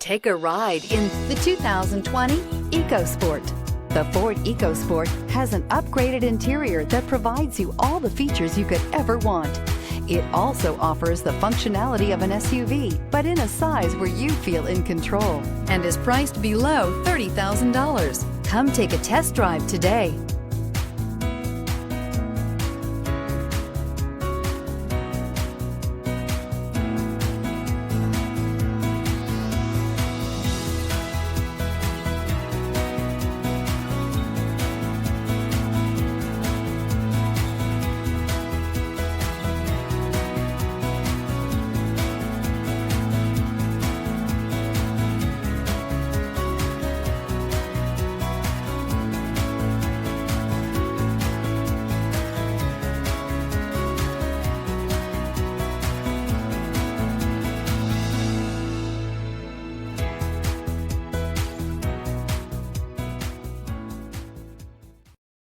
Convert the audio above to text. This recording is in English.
Take a ride in the 2020 EcoSport. The Ford EcoSport has an upgraded interior that provides you all the features you could ever want. It also offers the functionality of an SUV, but in a size where you feel in control, and is priced below $30,000. Come take a test drive today.